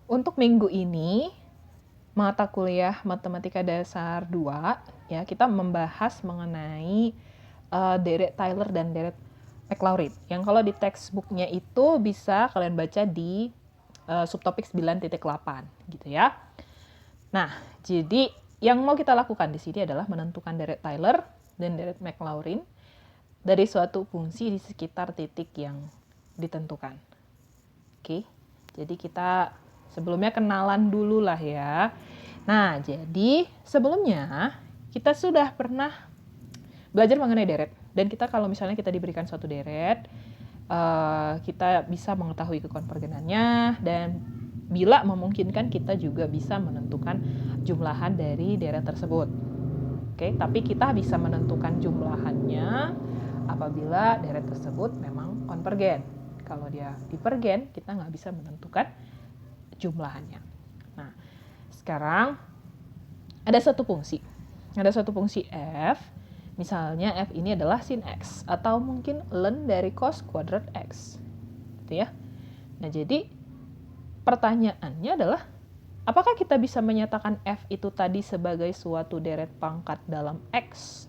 Untuk minggu ini, mata kuliah Matematika Dasar 2, ya, kita membahas mengenai Derek Tyler dan Derek McLaurin. Yang kalau di textbooknya itu bisa kalian baca di subtopik 9.8 gitu ya. Nah, jadi yang mau kita lakukan di sini adalah menentukan Derek Tyler dan Derek McLaurin dari suatu fungsi di sekitar titik yang ditentukan. Oke, jadi kita sebelumnya kenalan dulu lah ya. Nah, jadi sebelumnya kita sudah pernah belajar mengenai deret. Dan kita kalau misalnya kita diberikan suatu deret, kita bisa mengetahui kekonvergenannya, dan bila memungkinkan kita juga bisa menentukan jumlahan dari deret tersebut. Oke, tapi kita bisa menentukan jumlahannya apabila deret tersebut memang konvergen. Kalau dia divergen, kita nggak bisa menentukan jumlahannya. Nah, sekarang ada satu fungsi. Ada satu fungsi f. Misalnya f ini adalah sin x atau mungkin ln dari cos kuadrat x. Gitu ya. Nah, jadi pertanyaannya adalah apakah kita bisa menyatakan f itu tadi sebagai suatu deret pangkat dalam x?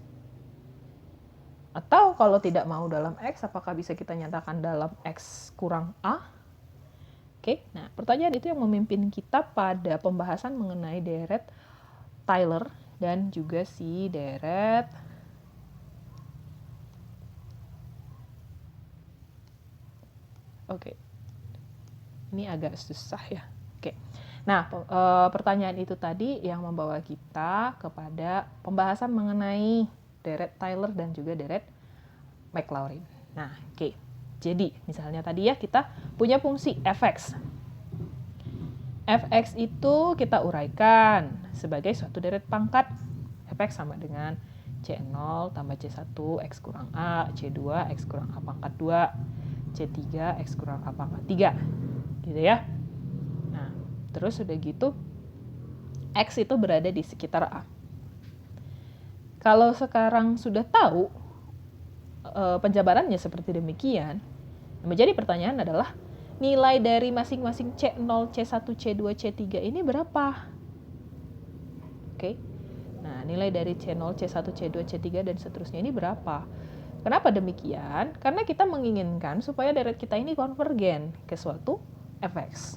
Atau kalau tidak mau dalam x, apakah bisa kita nyatakan dalam x kurang a? Oke, nah pertanyaan itu yang memimpin kita pada pembahasan mengenai deret Tyler dan juga si deret ini agak susah ya. Oke. Nah, pertanyaan itu tadi yang membawa kita kepada pembahasan mengenai deret Tyler dan juga deret McLaurin. Nah, oke. Jadi, misalnya tadi ya kita punya fungsi fx. Fx itu kita uraikan sebagai suatu deret pangkat. Fx sama dengan C0 tambah C1 X kurang A, C2 X kurang A pangkat 2, C3 X kurang A pangkat 3. Gitu ya. Nah, terus udah gitu X itu berada di sekitar A. Kalau sekarang sudah tahu penjabarannya seperti demikian, menjadi pertanyaan adalah nilai dari masing-masing C0, C1, C2, C3 ini berapa? Oke. Nah, nilai dari C0, C1, C2, C3 dan seterusnya ini berapa? Kenapa demikian? Karena kita menginginkan supaya deret kita ini konvergen ke suatu fx.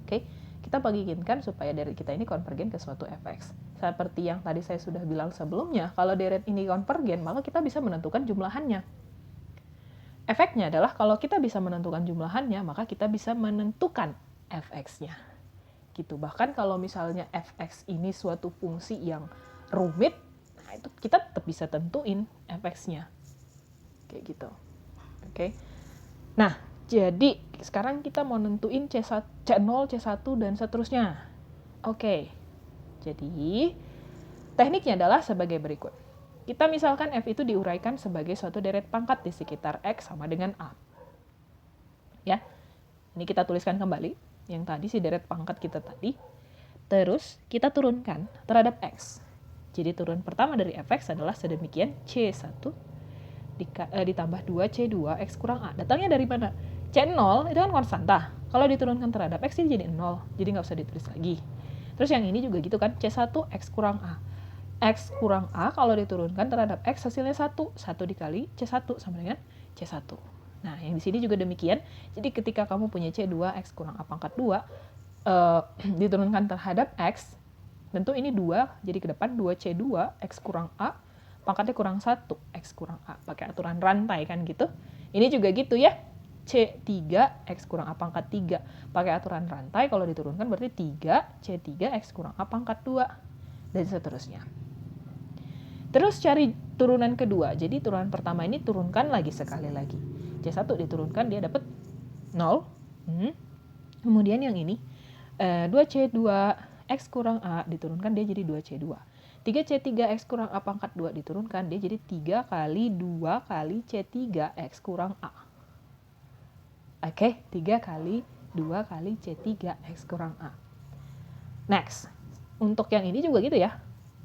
Oke, kita menginginkan supaya deret kita ini konvergen ke suatu fx. Seperti yang tadi saya sudah bilang sebelumnya, kalau deret ini konvergen, maka kita bisa menentukan jumlahannya. Efeknya adalah kalau kita bisa menentukan jumlahannya, maka kita bisa menentukan fx-nya. Gitu. Bahkan kalau misalnya fx ini suatu fungsi yang rumit, nah itu kita tetap bisa tentuin fx-nya. Kayak gitu. Oke. Nah, jadi sekarang kita mau nentuin C0, C1 dan seterusnya. Oke. Jadi tekniknya adalah sebagai berikut. Kita misalkan f itu diuraikan sebagai suatu deret pangkat di sekitar x sama dengan a. Ya. Ini kita tuliskan kembali yang tadi si deret pangkat kita tadi. Terus kita turunkan terhadap x. Jadi turun pertama dari fx adalah sedemikian C1 ditambah 2C2 X kurang A. Datangnya dari mana? C0 itu kan konstanta. Kalau diturunkan terhadap X ini jadi 0. Jadi nggak usah ditulis lagi. Terus yang ini juga gitu kan. C1 X kurang A. X kurang A kalau diturunkan terhadap X hasilnya 1. 1 dikali C1 sama dengan C1. Nah, yang di sini juga demikian. Jadi ketika kamu punya C2 X kurang A pangkat 2 diturunkan terhadap X, tentu ini 2, jadi ke depan 2C2 X kurang A, pangkatnya kurang 1, X kurang A. Pakai aturan rantai kan gitu. Ini juga gitu ya. C3 X kurang A pangkat 3. Pakai aturan rantai, kalau diturunkan berarti 3 C3 X kurang A pangkat 2. Dan seterusnya. Terus cari turunan kedua. Jadi turunan pertama ini turunkan lagi sekali lagi. C1 diturunkan dia dapat 0. Kemudian yang ini 2C2 X kurang A diturunkan dia jadi 2C2. 3C3 X kurang A pangkat 2 diturunkan dia jadi 3 kali 2 kali C3 X kurang A. Oke, 3 kali 2 kali C3 X kurang A. Next, untuk yang ini juga gitu ya.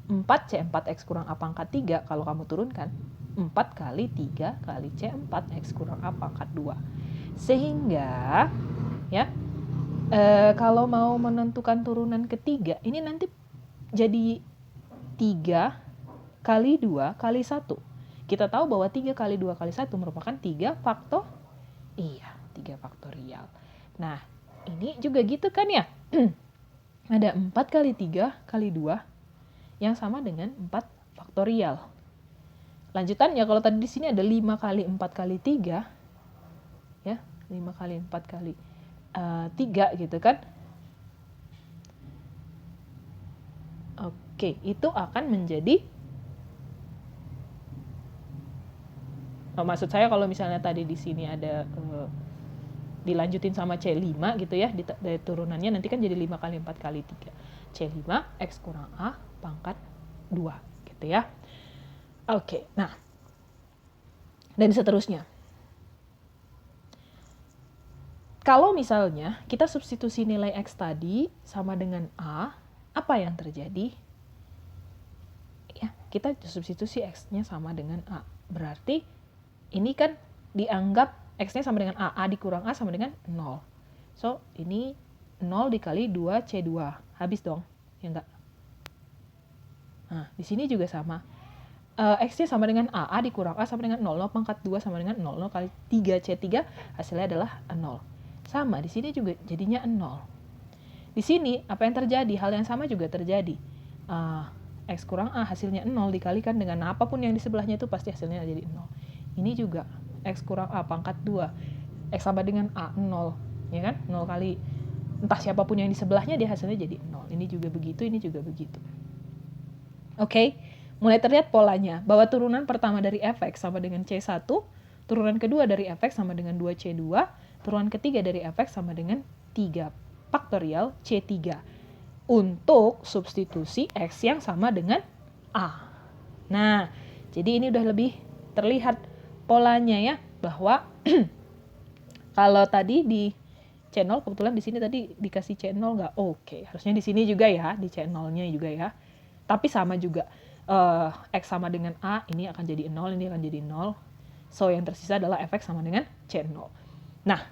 4C4 X kurang A pangkat 3 kalau kamu turunkan 4 kali 3 kali C4 X kurang A pangkat 2. Sehingga ya Kalau mau menentukan turunan ketiga, ini nanti jadi 3 kali 2 kali 1. Kita tahu bahwa 3 kali 2 kali 1 merupakan 3 faktorial. Nah, ini juga gitu kan ya? Ada 4 kali 3 kali 2 yang sama dengan 4 faktorial. Lanjutannya kalau tadi di sini ada 5 kali 4 kali 3, ya, 5 kali 4 kali 3 gitu kan. Oke, itu akan menjadi, maksud saya kalau misalnya tadi di sini ada dilanjutin sama C5 gitu ya, dari turunannya nanti kan jadi 5 kali 4 kali 3. C5 X kurang A pangkat 2 gitu ya. Oke, nah. Dan seterusnya. Kalau misalnya kita substitusi nilai X tadi sama dengan A, apa yang terjadi? Ya, kita substitusi X-nya sama dengan A. Berarti ini kan dianggap X-nya sama dengan A dikurang A sama dengan 0. So, ini 0 dikali 2C2. Habis dong, ya enggak? Nah, di sini juga sama. X-nya sama dengan A dikurang A sama dengan 0. 0 pangkat 2 sama dengan 0. 0 kali 3C3 hasilnya adalah 0. Sama, di sini juga jadinya 0. Di sini, apa yang terjadi? Hal yang sama juga terjadi. X kurang A hasilnya 0 dikalikan dengan apapun yang di sebelahnya itu pasti hasilnya jadi 0. Ini juga X kurang A pangkat 2. X sama dengan A, 0. Ya kan? 0 kali entah siapapun yang di sebelahnya dia hasilnya jadi 0. Ini juga begitu, ini juga begitu. Oke, mulai terlihat polanya bahwa turunan pertama dari fx sama dengan C1, turunan kedua dari fx sama dengan 2C2, turunan ketiga dari fx sama dengan 3 faktorial C3 untuk substitusi X yang sama dengan A. Nah, jadi ini udah lebih terlihat polanya ya, bahwa kalau tadi di C0, kebetulan di sini tadi dikasih C0 nggak? Oke, harusnya di sini juga ya, di C0-nya juga ya. Tapi sama juga, X sama dengan A, ini akan jadi 0, ini akan jadi 0. So, yang tersisa adalah fx sama dengan C0. Nah,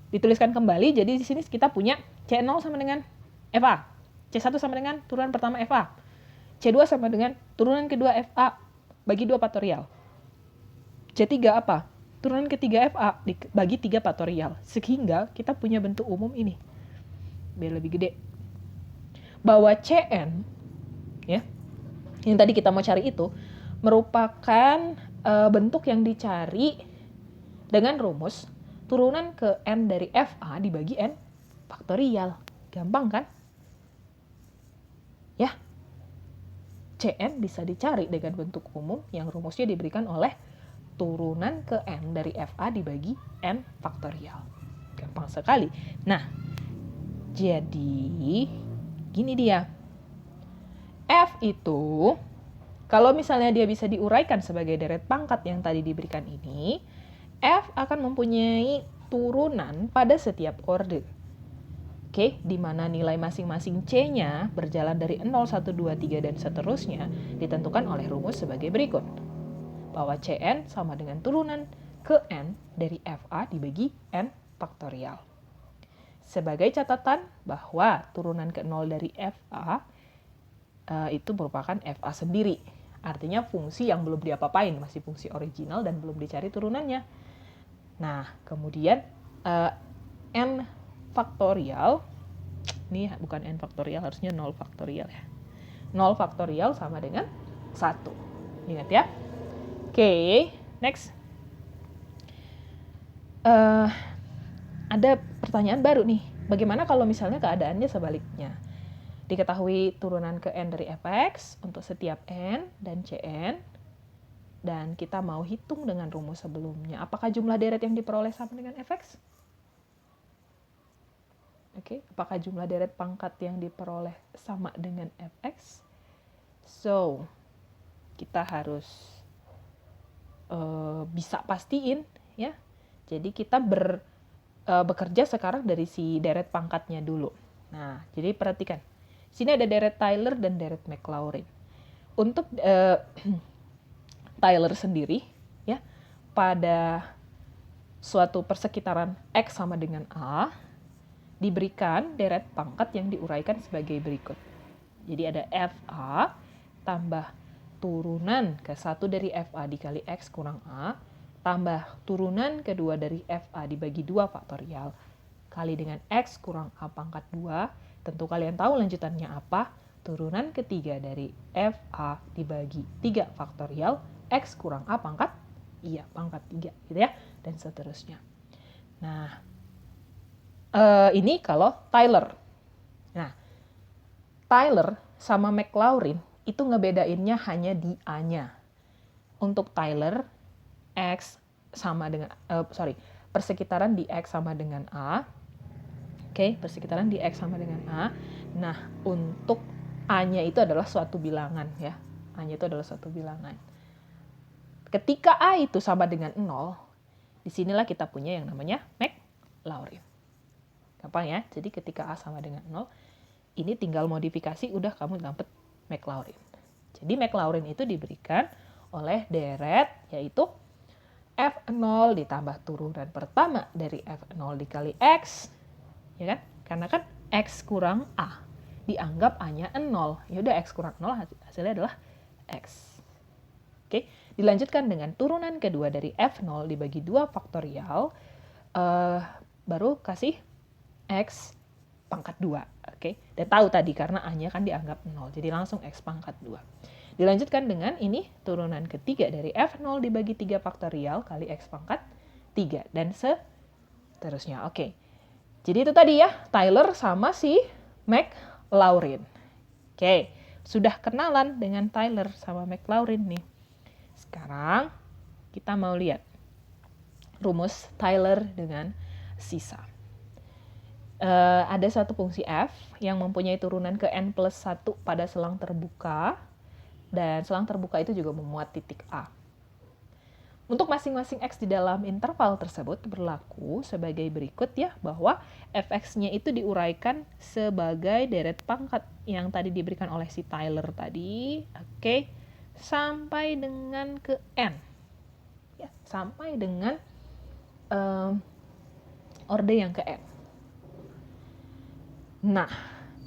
dituliskan kembali, jadi di sini kita punya C0 sama dengan FA. C1 sama dengan turunan pertama FA. C2 sama dengan turunan kedua FA bagi 2 faktorial. C3 apa? Turunan ketiga FA bagi 3 faktorial. Sehingga kita punya bentuk umum ini. Biar lebih gede. Bahwa Cn, ya, yang tadi kita mau cari itu, merupakan bentuk yang dicari dengan rumus turunan ke n dari FA dibagi n faktorial. Gampang kan? Ya, Cn bisa dicari dengan bentuk umum yang rumusnya diberikan oleh turunan ke n dari FA dibagi n faktorial. Gampang sekali. Nah, jadi gini dia. F itu, kalau misalnya dia bisa diuraikan sebagai deret pangkat yang tadi diberikan ini, F akan mempunyai turunan pada setiap orde. Oke, di mana nilai masing-masing C-nya berjalan dari 0, 1, 2, 3, dan seterusnya ditentukan oleh rumus sebagai berikut. Bahwa Cn sama dengan turunan ke n dari FA dibagi n faktorial. Sebagai catatan bahwa turunan ke 0 dari FA itu merupakan FA sendiri. Artinya fungsi yang belum diapa-apain, masih fungsi original dan belum dicari turunannya. Nah, kemudian n faktorial, ini bukan n faktorial, harusnya 0 faktorial ya. 0 faktorial sama dengan 1. Ingat ya. Oke, next. Ada pertanyaan baru nih. Bagaimana kalau misalnya keadaannya sebaliknya? Diketahui turunan ke n dari fx untuk setiap n dan cn, dan kita mau hitung dengan rumus sebelumnya. Apakah jumlah deret yang diperoleh sama dengan fx? Oke, apakah jumlah deret pangkat yang diperoleh sama dengan fx? So, kita harus bisa pastiin ya. Jadi kita bekerja sekarang dari si deret pangkatnya dulu. Nah, jadi perhatikan. Sini ada deret Taylor dan deret Maclaurin. Untuk Taylor sendiri, ya, pada suatu persekitaran X sama dengan A, diberikan deret pangkat yang diuraikan sebagai berikut. Jadi ada FA tambah turunan ke-1 dari FA dikali X kurang A, tambah turunan kedua dari FA dibagi 2 faktorial, kali dengan X kurang A pangkat 2, tentu kalian tahu lanjutannya apa, turunan ketiga dari FA dibagi 3 faktorial, X kurang A pangkat, pangkat 3, gitu ya, dan seterusnya. Nah, ini kalau Tyler. Nah, Tyler sama Maclaurin itu ngebedainnya hanya di A-nya. Untuk Tyler, X sama dengan, persekitaran di X sama dengan A. Oke, persekitaran di X sama dengan A. Nah, untuk A-nya itu adalah suatu bilangan ya. A-nya itu adalah suatu bilangan. Ketika A itu sama dengan 0, disinilah kita punya yang namanya Maclaurin. Gampang ya, jadi ketika A sama dengan 0, ini tinggal modifikasi, udah kamu dapat Maclaurin. Jadi Maclaurin itu diberikan oleh deret, yaitu F0 ditambah turunan pertama dari F0 dikali X, ya kan? Karena kan X kurang A, dianggap A-nya 0. Ya udah X kurang 0 hasilnya adalah X. Oke, dilanjutkan dengan turunan kedua dari F0 dibagi 2 faktorial, baru kasih X pangkat 2. Oke, dan tahu tadi karena A-nya kan dianggap 0, jadi langsung X pangkat 2. Dilanjutkan dengan ini turunan ketiga dari F0 dibagi 3 faktorial kali X pangkat 3, dan seterusnya. Oke, jadi itu tadi ya, Tyler sama si Maclaurin. Oke, sudah kenalan dengan Tyler sama Maclaurin nih. Sekarang kita mau lihat rumus Tyler dengan sisa. Ada satu fungsi f yang mempunyai turunan ke n plus 1 pada selang terbuka, dan selang terbuka itu juga memuat titik A. Untuk masing-masing x di dalam interval tersebut berlaku sebagai berikut ya, bahwa fx-nya itu diuraikan sebagai deret pangkat yang tadi diberikan oleh si Tyler tadi, oke, sampai dengan ke n. Ya, sampai dengan orde yang ke n. Nah,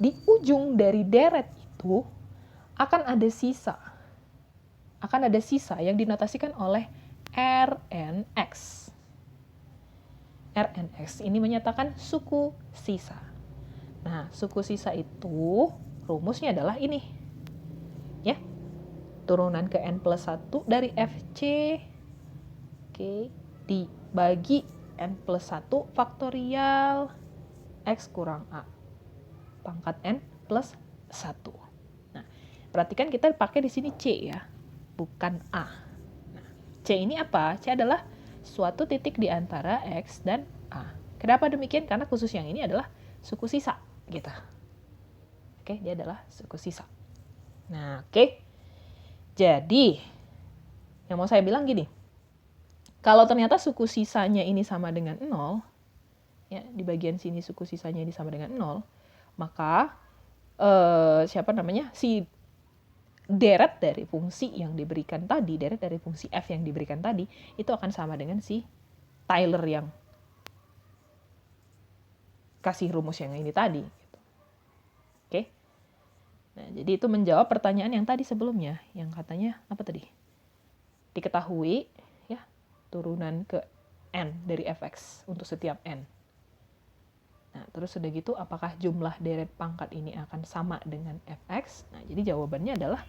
di ujung dari deret itu akan ada sisa. Akan ada sisa yang dinotasikan oleh Rnx. Rnx ini menyatakan suku sisa. Nah, suku sisa itu rumusnya adalah ini. Ya. Turunan ke n plus 1 dari Fc, oke, dibagi n plus 1 faktorial X kurang A pangkat n plus 1. Nah, perhatikan kita pakai di sini C ya, bukan A. Nah, C ini apa? C adalah suatu titik di antara X dan A. Kenapa demikian? Karena khusus yang ini adalah suku sisa, gitu. Oke, dia adalah suku sisa. Nah, oke. Jadi, yang mau saya bilang gini, kalau ternyata suku sisanya ini sama dengan 0, ya, di bagian sini suku sisanya ini sama dengan 0, maka si deret dari fungsi yang diberikan tadi, deret dari fungsi f yang diberikan tadi, itu akan sama dengan si Tyler yang kasih rumus yang ini tadi. Gitu. Oke. Nah, jadi itu menjawab pertanyaan yang tadi sebelumnya, yang katanya apa tadi? Diketahui ya turunan ke n dari fx untuk setiap n. Nah, terus sudah gitu apakah jumlah deret pangkat ini akan sama dengan fx? Nah, jadi jawabannya adalah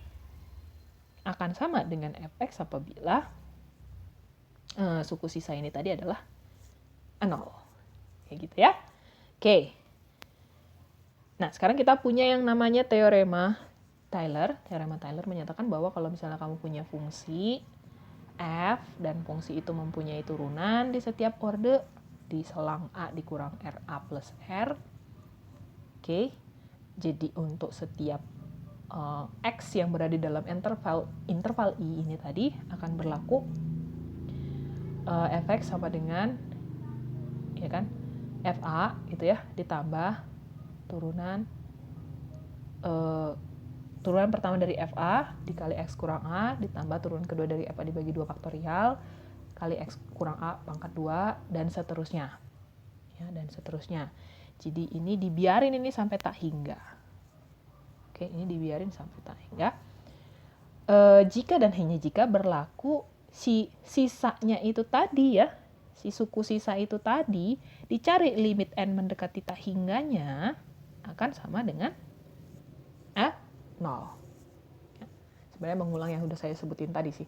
akan sama dengan fx apabila suku sisa ini tadi adalah 0. Kayak gitu ya. Oke. Nah, sekarang kita punya yang namanya teorema Tyler. Teorema Tyler menyatakan bahwa kalau misalnya kamu punya fungsi f dan fungsi itu mempunyai turunan di setiap orde di selang A dikurang RA plus R. Oke. Jadi untuk setiap X yang berada dalam interval I ini tadi akan berlaku fx sama dengan ya kan FA gitu ya, ditambah turunan pertama dari FA dikali X kurang A ditambah turunan kedua dari FA dibagi 2 faktorial kali X kurang A pangkat 2 dan seterusnya. Ya, dan seterusnya. Jadi ini dibiarin ini sampai tak hingga. Oke, ini dibiarin sampai tak hingga. Jika dan hanya jika berlaku si sisanya itu tadi ya, si suku sisa itu tadi, dicari limit n mendekati tak hingganya akan sama dengan 0. Ya, sebenarnya mengulang yang sudah saya sebutin tadi sih.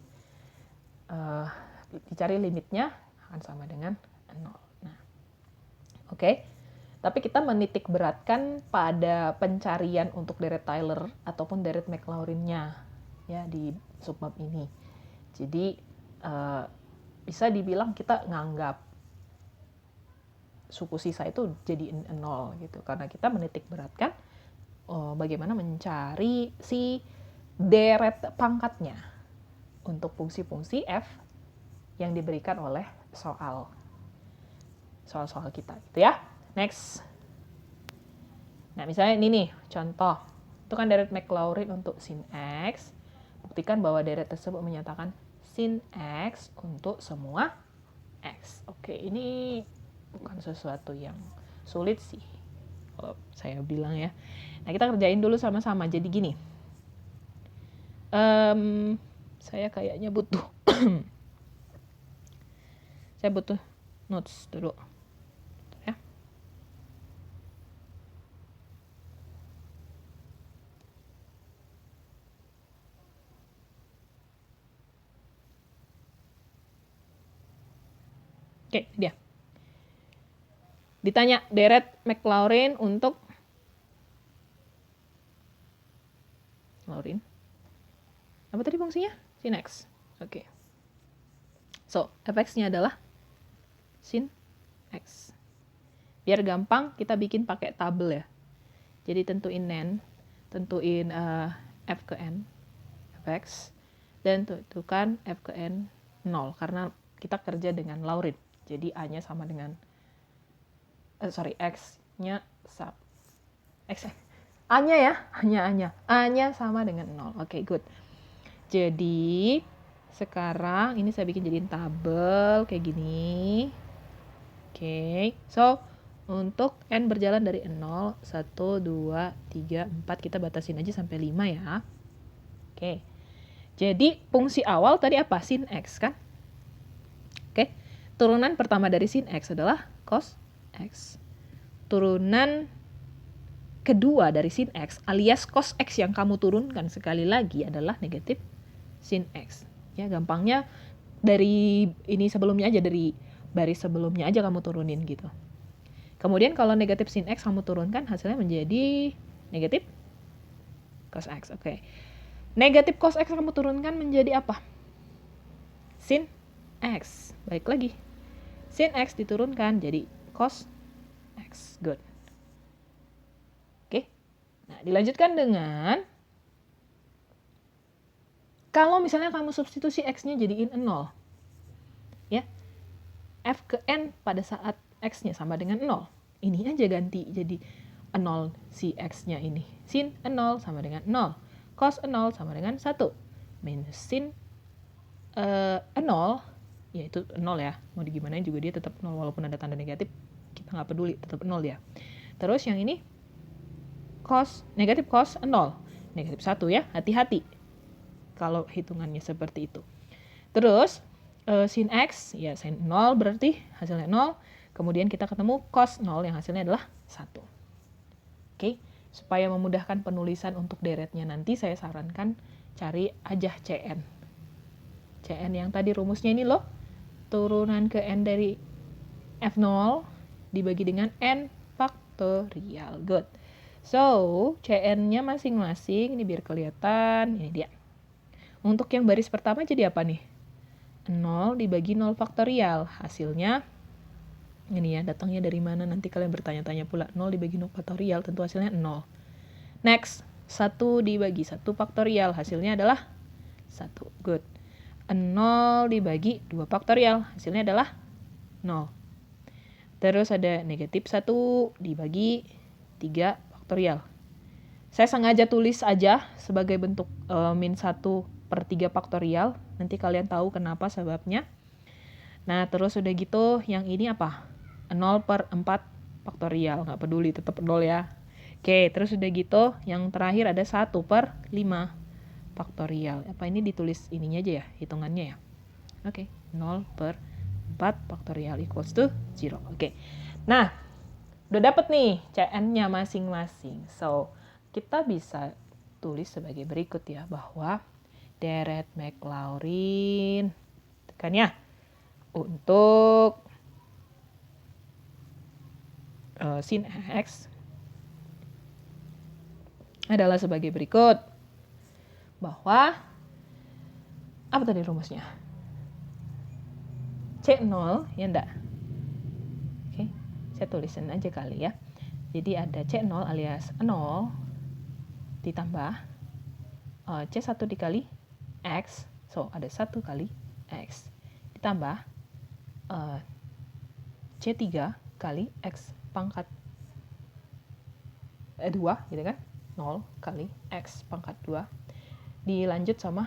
Dicari limitnya akan sama dengan 0. Nah, oke. Tapi kita menitik beratkan pada pencarian untuk deret Taylor ataupun deret Maclaurin-nya ya di subbab ini. Jadi bisa dibilang kita nganggap suku sisa itu jadi 0 gitu karena kita menitik beratkan bagaimana mencari si deret pangkatnya untuk fungsi-fungsi f yang diberikan oleh soal-soal kita gitu ya. Next. Nah, misalnya ini nih contoh. Itu kan deret Maclaurin untuk sin x. Buktikan bahwa deret tersebut menyatakan sin x untuk semua x. Oke, ini bukan sesuatu yang sulit sih kalau saya bilang ya. Nah, kita kerjain dulu sama-sama. Jadi gini. Saya kayaknya butuh saya butuh notes dulu. Ya. Oke, dia. Ditanya deret Maclaurin untuk Maclaurin. Apa tadi fungsinya? Sin x. Oke. So, fx-nya adalah sin x. Biar gampang kita bikin pakai tabel ya. Jadi tentuin tentuin f ke n, fx, dan tentukan f ke n 0 karena kita kerja dengan Laurin. Jadi a-nya sama dengan x-nya a-nya ya, a-nya sama dengan 0. Oke, good. Jadi sekarang ini saya bikin jadiin tabel kayak gini. Oke. So, untuk n berjalan dari 0, 1, 2, 3, 4 kita batasin aja sampai 5 ya. Oke. Jadi fungsi awal tadi apa? Sin x kan? Oke. Turunan pertama dari sin x adalah cos x. Turunan kedua dari sin x alias cos x yang kamu turunkan sekali lagi adalah negatif sin x. Ya, gampangnya dari ini sebelumnya aja, dari baris sebelumnya aja kamu turunin gitu. Kemudian kalau negatif sin x kamu turunkan, hasilnya menjadi negatif cos x. Oke. Negatif cos x kamu turunkan menjadi apa? Sin x. Balik lagi. Sin x diturunkan jadi cos x. Good. Oke. Nah, dilanjutkan dengan kalau misalnya kamu substitusi x-nya jadiin 0. Ya. F ke n pada saat x-nya sama dengan 0. Ini aja ganti jadi 0 si x-nya ini. Sin 0 sama dengan 0. Cos 0 sama dengan 1. Minus sin 0, yaitu 0 ya. Mau digimanain juga dia tetap 0 walaupun ada tanda negatif. Kita nggak peduli, tetap 0 ya. Terus yang ini negatif cos 0. Negatif 1 ya, hati-hati. Kalau hitungannya seperti itu. Terus sin x, ya sin 0 berarti hasilnya 0. Kemudian kita ketemu cos 0 yang hasilnya adalah 1. Oke, supaya memudahkan penulisan untuk deretnya nanti saya sarankan cari aja Cn. Cn yang tadi rumusnya ini loh. Turunan ke n dari F0 dibagi dengan n faktorial. Good. So, Cn-nya masing-masing, ini biar kelihatan, ini dia. Untuk yang baris pertama jadi apa nih? 0 dibagi 0 faktorial. Hasilnya, ini ya, datangnya dari mana? Nanti kalian bertanya-tanya pula. 0 dibagi 0 faktorial, tentu hasilnya 0. Next, 1 dibagi 1 faktorial. Hasilnya adalah 1. Good. 0 dibagi 2 faktorial. Hasilnya adalah 0. Terus ada negatif 1 dibagi 3 faktorial. Saya sengaja tulis aja sebagai bentuk min 1 per 3 faktorial. Nanti kalian tahu kenapa sebabnya. Nah, terus udah gitu yang ini apa? 0 per 4 faktorial, nggak peduli, tetap 0 ya. Oke, terus udah gitu, yang terakhir ada 1/5 faktorial. Apa ini ditulis ininya aja ya, hitungannya ya? Oke, 0/4 faktorial equals to 0. Oke, nah, udah dapet nih CN-nya masing-masing. So, kita bisa tulis sebagai berikut ya, bahwa deret Maclaurin, tekan ya, untuk sin X adalah sebagai berikut. Bahwa, apa tadi rumusnya? C0, ya enggak? Oke, saya tulisin aja kali ya. Jadi ada C0 alias 0 ditambah C1 dikali X. So, ada 1 kali X. Ditambah C3 kali X pangkat 2, gitu kan? 0 kali X pangkat 2. Dilanjut sama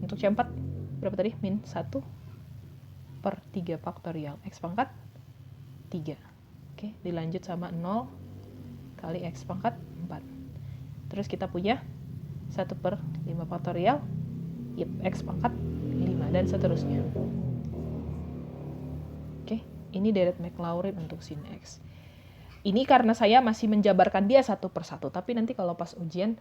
untuk C4 berapa tadi? Min 1/3 faktorial X pangkat 3. Oke, dilanjut sama 0 kali X pangkat 4. Terus kita punya 1/5 faktorial X pangkat 5 dan seterusnya. Oke, ini deret Maclaurin untuk sin X. Ini karena saya masih menjabarkan dia satu persatu, tapi nanti kalau pas ujian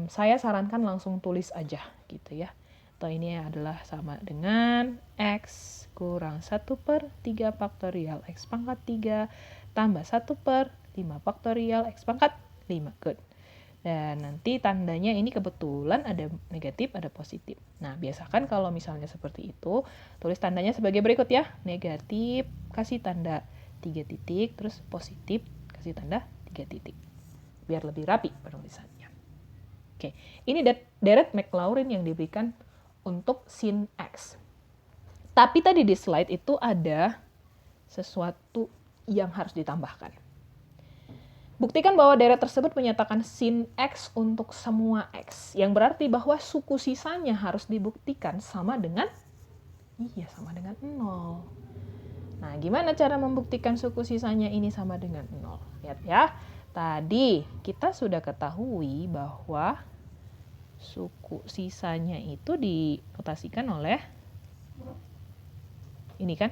saya sarankan langsung tulis aja gitu ya. Atau ini adalah sama dengan X kurang 1/3 faktorial X pangkat 3 tambah 1/5 faktorial X pangkat 5. Good. Dan nanti tandanya ini kebetulan ada negatif, ada positif. Nah, biasakan kalau misalnya seperti itu, tulis tandanya sebagai berikut ya. Negatif, kasih tanda 3 titik, terus positif, kasih tanda 3 titik. Biar lebih rapi penulisannya. Oke, ini deret Maclaurin yang diberikan untuk sin X. Tapi tadi di slide itu ada sesuatu yang harus ditambahkan. Buktikan bahwa deret tersebut menyatakan sin X untuk semua X. Yang berarti bahwa suku sisanya harus dibuktikan sama dengan 0. Nah, gimana cara membuktikan suku sisanya ini sama dengan 0? Lihat ya, tadi kita sudah ketahui bahwa suku sisanya itu dinotasikan oleh ini kan,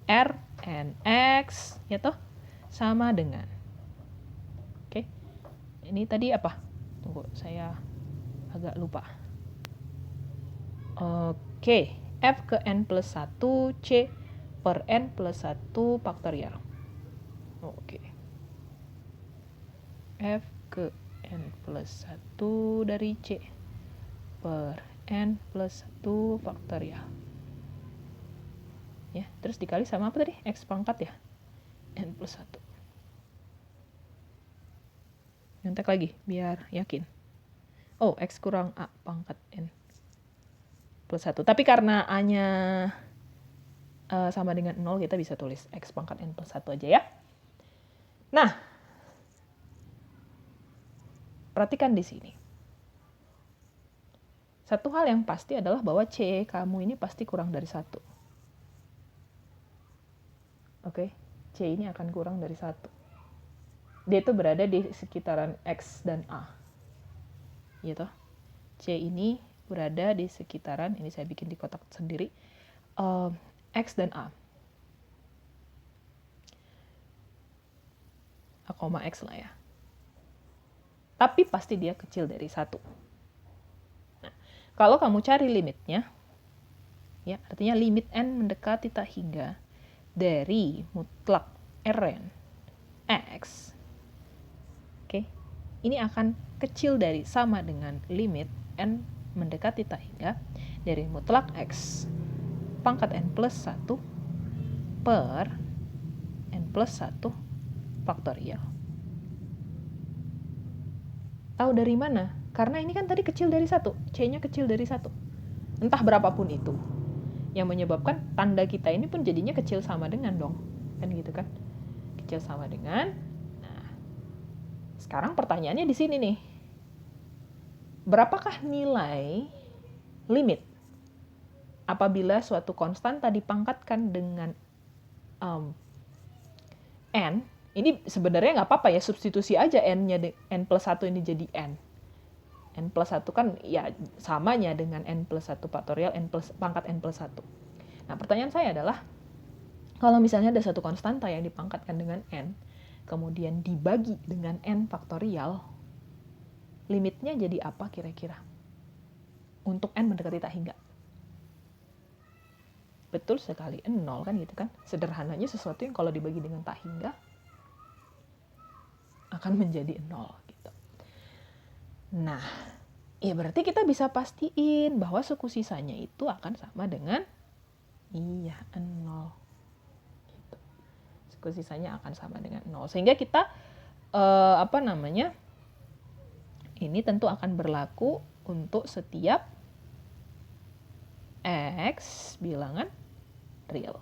R n X, ya toh, sama dengan. Oke, ini tadi apa? Tunggu, saya agak lupa. Oke, F ke N plus 1, C per N plus 1 faktorial. Oke. F ke N plus 1 dari C per N plus 1 faktorial. Ya, terus dikali sama apa tadi? X pangkat ya? N plus 1. Nyontek lagi, biar yakin. Oh, X kurang A pangkat N plus 1. Tapi karena A-nya sama dengan 0, kita bisa tulis X pangkat N plus 1 aja ya. Nah, perhatikan di sini. Satu hal yang pasti adalah bahwa C kamu ini pasti kurang dari 1. Oke, C ini akan kurang dari 1. Dia itu berada di sekitaran X dan A. Gitu. C ini berada di sekitaran, ini saya bikin di kotak sendiri, X dan A. A, X lah ya. Tapi pasti dia kecil dari 1. Nah, kalau kamu cari limitnya, ya, artinya limit N mendekati tak hingga dari mutlak Rn X, oke, ini akan kecil dari sama dengan limit N mendekati tak hingga dari mutlak X pangkat N plus 1 per N plus 1 faktorial. Tahu dari mana? Karena ini kan tadi kecil dari 1, C-nya kecil dari 1. Entah berapapun itu. Yang menyebabkan tanda kita ini pun jadinya kecil sama dengan dong. Kan gitu kan? Kecil sama dengan. Nah, sekarang pertanyaannya di sini nih. Berapakah nilai limit apabila suatu konstanta dipangkatkan dengan n, ini sebenarnya nggak apa-apa ya, substitusi aja n-nya, n plus 1 ini jadi n. N plus 1 kan ya samanya dengan n plus 1 faktorial, pangkat n plus 1. Nah, pertanyaan saya adalah, kalau misalnya ada satu konstanta yang dipangkatkan dengan n, kemudian dibagi dengan n faktorial, limitnya jadi apa kira-kira? Untuk n mendekati tak hingga. Betul sekali, 0 kan gitu kan. Sederhananya sesuatu yang kalau dibagi dengan tak hingga akan menjadi 0 gitu. Nah, ya berarti kita bisa pastiin bahwa suku sisanya itu akan sama dengan 0. Gitu. Suku sisanya akan sama dengan 0. Sehingga kita ini tentu akan berlaku untuk setiap X bilangan real.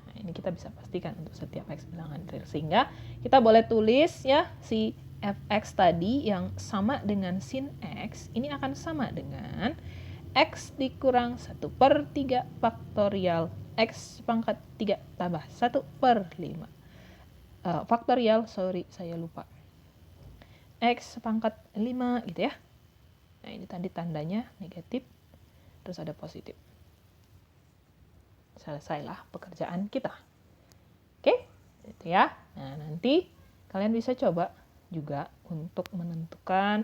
Nah, ini kita bisa pastikan untuk setiap X bilangan real. Sehingga kita boleh tulis ya, si fx tadi yang sama dengan sin X, ini akan sama dengan X dikurang 1/3 faktorial X pangkat 3 tambah 1/5. Faktorial, saya lupa. X pangkat 5 gitu ya. Nah, ini tadi tandanya negatif, terus ada positif. Selesailah pekerjaan kita. Oke, itu ya. Nah, nanti kalian bisa coba juga untuk menentukan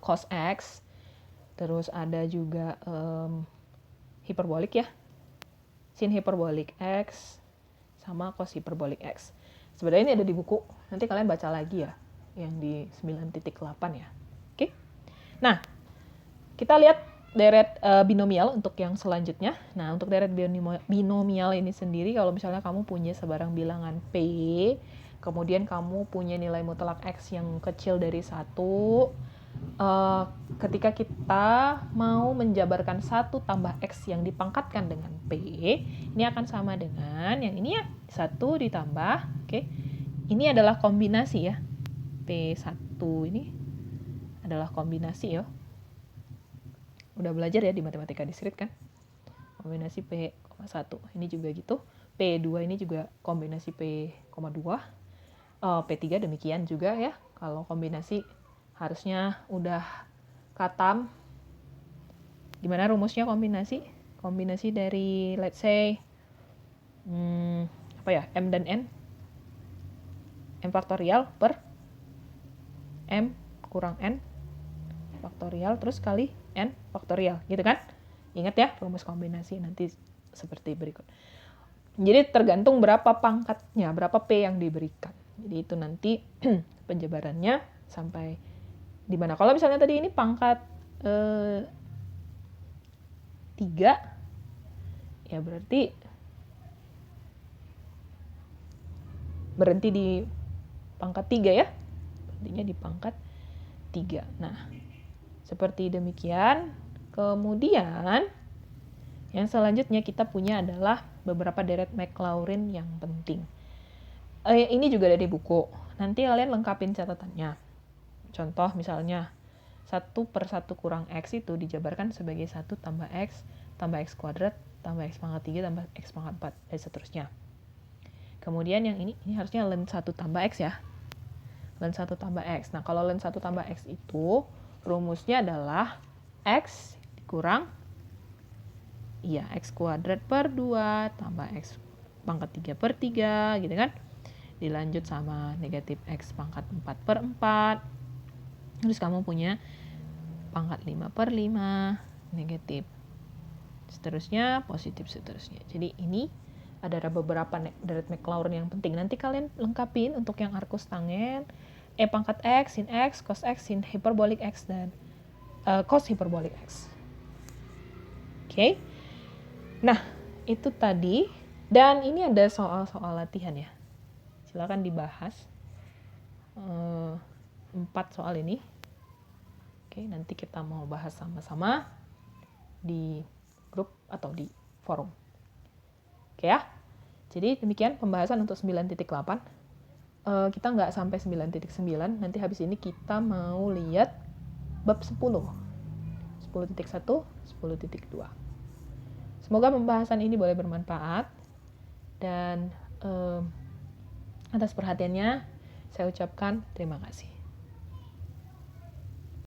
cos X, terus ada juga hiperbolik ya, sin hiperbolik X, sama cos hiperbolik X. Sebenarnya ini ada di buku, nanti kalian baca lagi ya, yang di 9.8 ya. Oke. Nah, kita lihat deret binomial untuk yang selanjutnya. Nah, untuk deret binomial ini sendiri, kalau misalnya kamu punya sebarang bilangan P, kemudian kamu punya nilai mutlak X yang kecil dari 1, ketika kita mau menjabarkan 1 tambah X yang dipangkatkan dengan P, ini akan sama dengan yang ini ya, 1 ditambah, oke. Ini adalah kombinasi ya. P1 ini adalah kombinasi ya. Udah belajar ya di matematika diskrit kan? Kombinasi P,1. Ini juga gitu. P2 ini juga kombinasi P,2. P3 demikian juga ya. Kalau kombinasi harusnya udah katam. Gimana rumusnya kombinasi? Kombinasi dari let's say M dan N. M faktorial per M kurang N faktorial terus kali N faktorial, gitu kan? Ingat ya rumus kombinasi nanti seperti berikut. Jadi tergantung berapa pangkatnya, berapa P yang diberikan. Jadi itu nanti penjabarannya sampai di mana. Kalau misalnya tadi ini pangkat 3, ya berarti berhenti di pangkat 3 ya. Berhentinya di pangkat 3. Nah, seperti demikian. Kemudian yang selanjutnya kita punya adalah beberapa deret Maclaurin yang penting. Ini juga ada di buku. Nanti kalian lengkapin catatannya. Contoh misalnya 1/1 kurang X itu dijabarkan sebagai 1 tambah X kuadrat tambah X pangkat 3 tambah X pangkat 4 dan seterusnya. Kemudian yang ini harusnya ln 1 tambah X ya. Ln 1 tambah X. Nah, kalau ln 1 tambah X itu rumusnya adalah X dikurang X kuadrat per 2 tambah X pangkat 3/3 gitu kan. Dilanjut sama negatif X pangkat 4/4. Terus kamu punya pangkat 5/5 negatif. Seterusnya positif seterusnya. Jadi ini ada beberapa deret Maclaurin yang penting. Nanti kalian lengkapin untuk yang arcus tangen, E pangkat X, sin X, cos X, sin hiperbolik X, dan cos hiperbolik X. Oke. Nah, itu tadi. Dan ini ada soal-soal latihan ya. Silakan dibahas. 4 soal ini. Oke, nanti kita mau bahas sama-sama di grup atau di forum. Oke ya. Jadi demikian pembahasan untuk 9.8. Kita nggak sampai 9.9. Nanti habis ini kita mau lihat bab 10. 10.1, 10.2. Semoga pembahasan ini boleh bermanfaat, dan atas perhatiannya saya ucapkan terima kasih.